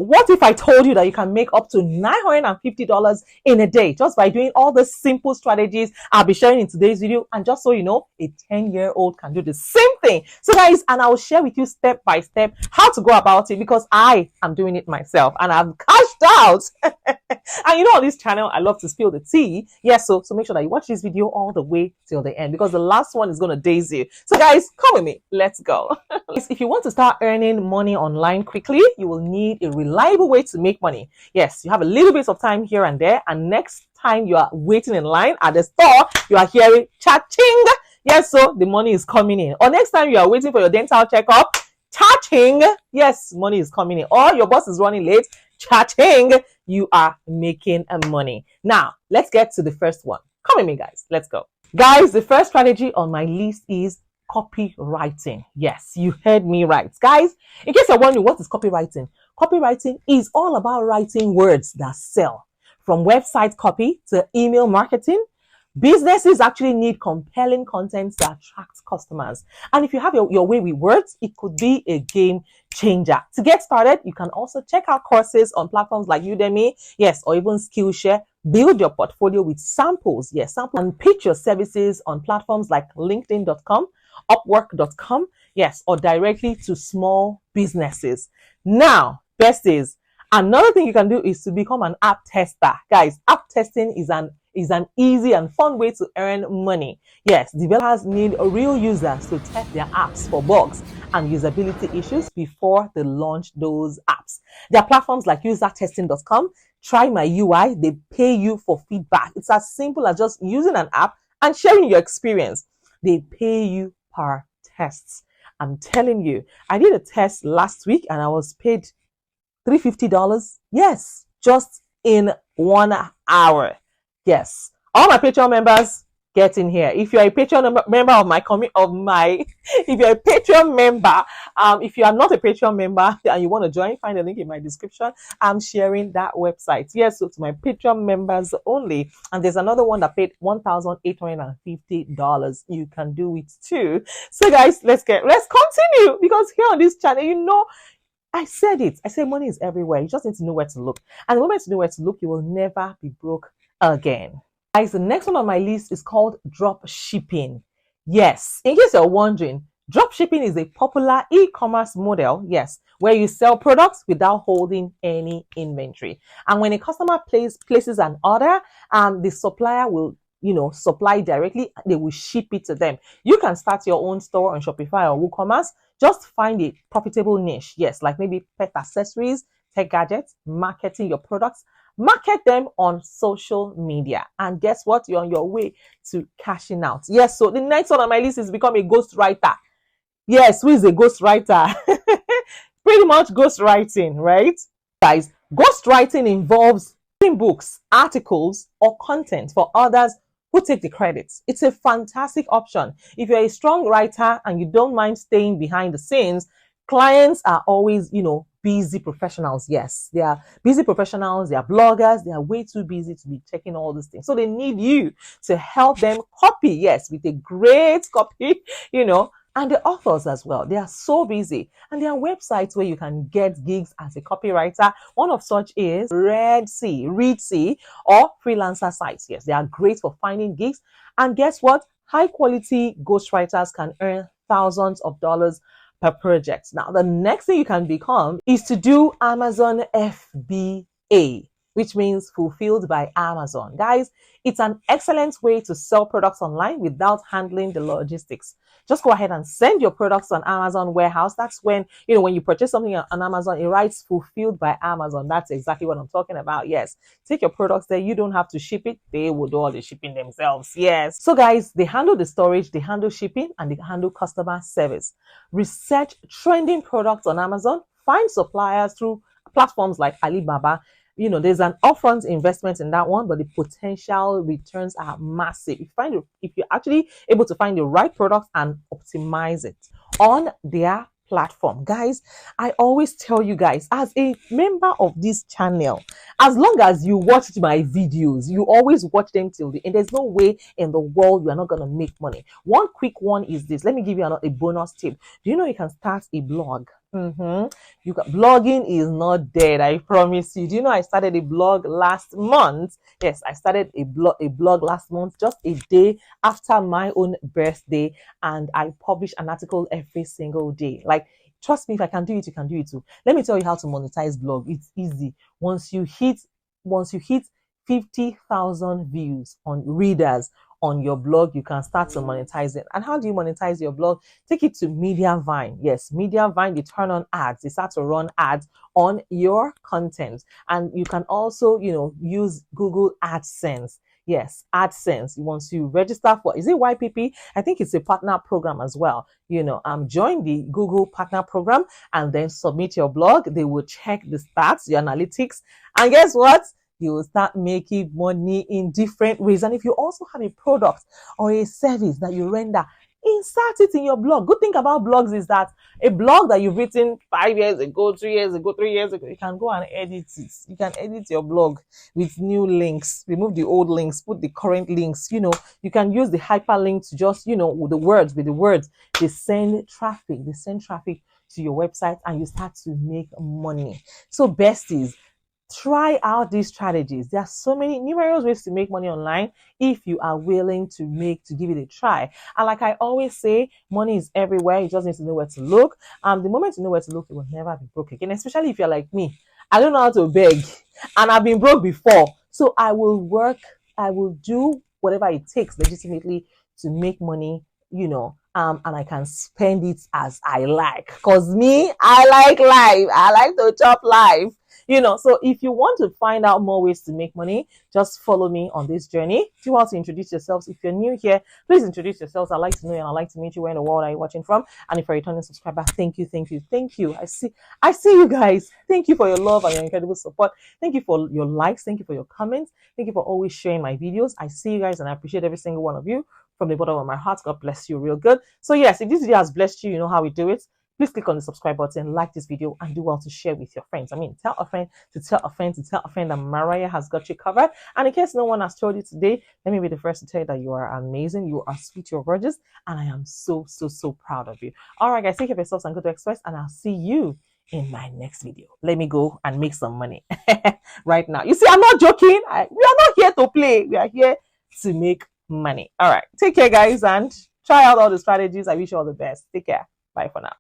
what if I told you that you can make up to $950 in a day just by doing all the simple strategies I'll be sharing in today's video? And just so you know, a 10-year-old can do the same thing. So guys, and I will share with you step by step how to go about it, because I am doing it myself and I've cashed out. And you know, on this channel, I love to spill the tea. Yes, so make sure that you watch this video all the way till the end, because the last one is going to daze you. So guys, come with me. Let's go. If you want to start earning money online quickly, you will need a reliable way to make money. Yes, you have a little bit of time here and there, and next time you are waiting in line at the store, you are hearing cha-ching. Yes, so the money is coming in. Or next time you are waiting for your dental checkup, cha-ching. Yes, money is coming in. Or your boss is running late, cha-ching. You are making money. Now, let's get to the first one. Come with me, guys. Let's go. Guys, the first strategy on my list is copywriting. Yes, you heard me right. Guys, in case you're wondering, what is copywriting? Copywriting is all about writing words that sell. From website copy to email marketing, businesses actually need compelling content that attracts customers. And if you have your way with words, it could be a game changer. To get started, you can also check out courses on platforms like Udemy, yes, or even Skillshare. Build your portfolio with samples, yes, samples, and pitch your services on platforms like LinkedIn.com, Upwork.com, yes, or directly to small businesses. Now, best is, another thing you can do is to become an app tester. Guys, app testing is an easy and fun way to earn money. Yes, developers need real users to test their apps for bugs and usability issues before they launch those apps. There are platforms like usertesting.com, Try My UI. They pay you for feedback. It's as simple as just using an app and sharing your experience. They pay you per tests. I'm telling you, I did a test last week and I was paid $350. Yes, just in 1 hour. Yes, all my Patreon members, get in here. If you're a Patreon member of my if you're a Patreon member, if you are not a Patreon member and you want to join, find the link in my description. I'm sharing that website. Yes, so to my Patreon members only. And there's another one that paid $1,850. You can do it too. So guys, let's continue, because here on this channel, you know, I said it. I say money is everywhere. You just need to know where to look. And the moment you know where to look, you will never be broke again. Guys, the next one on my list is called drop shipping. Yes, in case you're wondering, drop shipping is a popular e-commerce model, yes, where you sell products without holding any inventory. And when a customer places an order, the supplier will supply directly. They will ship it to them. You can start your own store on Shopify or WooCommerce. Just find a profitable niche. Yes, like maybe pet accessories, tech gadgets, marketing your products, market them on social media. And guess what? You're on your way to cashing out. Yes, so the next one on my list is become a ghostwriter. Yes, who is a ghostwriter? Pretty much ghostwriting, right? Guys, ghostwriting involves writing books, articles, or content for others who take the credits. It's a fantastic option. If you're a strong writer and you don't mind staying behind the scenes, clients are always, busy professionals. Yes, they are busy professionals. They are bloggers. They are way too busy to be checking all these things. So they need you to help them copy. Yes, with a great copy, and the authors as well. They are so busy. And there are websites where you can get gigs as a copywriter. One of such is Reedsy, or freelancer sites. Yes, they are great for finding gigs. And guess what? High quality ghostwriters can earn thousands of dollars per project. Now, the next thing you can become is to do Amazon FBA, which means fulfilled by Amazon. Guys, it's an excellent way to sell products online without handling the logistics. Just go ahead and send your products on Amazon warehouse. That's when, when you purchase something on Amazon, it writes fulfilled by Amazon. That's exactly what I'm talking about. Yes. Take your products there. You don't have to ship it. They will do all the shipping themselves. Yes. So guys, they handle the storage, they handle shipping, and they handle customer service. Research trending products on Amazon. Find suppliers through platforms like Alibaba. There's an upfront investment in that one, but the potential returns are massive. If you're actually able to find the right product and optimize it on their platform. Guys, I always tell you guys, as a member of this channel, as long as you watched my videos, you always watch them till the end. There's no way in the world you are not going to make money. One quick one is this. Let me give you a bonus tip. Do you know you can start a blog? You got blogging is not dead. I promise you. Do you know I started a blog last month? Yes, I started a blog last month, just a day after my own birthday, and I publish an article every single day. Like, trust me, if I can do it, you can do it too. Let me tell you how to monetize blog. It's easy. Once you hit 50,000 views on readers on your blog, you can start to monetize it. And how do you monetize your blog? Take it to Mediavine. Yes, Mediavine, they turn on ads. They start to run ads on your content. And you can also, use Google AdSense. Yes, AdSense. Once you register for, is it YPP? I think it's a partner program as well. Join the Google partner program and then submit your blog. They will check the stats, your analytics. And guess what? You will start making money in different ways. And if you also have a product or a service that you render, insert it in your blog. Good thing about blogs is that a blog that you've written 5 years ago, 3 years ago, 3 years ago, you can go and edit it. You can edit your blog with new links, remove the old links, put the current links. You can use the hyperlink to just, with the words, they send traffic to your website and you start to make money. So besties, try out these strategies. There are so many numerous ways to make money online if you are willing to give it a try. And like I always say, money is everywhere. You just need to know where to look. The moment you know where to look, you will never be broke again. Especially if you're like me. I don't know how to beg, and I've been broke before. So I will do whatever it takes legitimately to make money, and I can spend it as I like. Cause me, I like life. I like to chop life. So if you want to find out more ways to make money, just follow me on this journey. If you want to introduce yourselves, if you're new here, please introduce yourselves. I'd like to know you and I'd like to meet you. Where in the world are you watching from? And if you're a returning subscriber, thank you. I see you guys. Thank you for your love and your incredible support. Thank you for your likes. Thank you for your comments. Thank you for always sharing my videos. I see you guys and I appreciate every single one of you from the bottom of my heart. God bless you real good. So yes, if this video has blessed you, you know how we do it. Please click on the subscribe button, like this video, and do well to share with your friends. Tell a friend to tell a friend to tell a friend that Mariah has got you covered. And in case no one has told you today, let me be the first to tell you that you are amazing, you are sweet, you're gorgeous, and I am so, so, so proud of you. All right, guys, take care of yourselves and go to Express, and I'll see you in my next video. Let me go and make some money right now. You see, I'm not joking. We are not here to play. We are here to make money. All right, take care, guys, and try out all the strategies. I wish you all the best. Take care. Bye for now.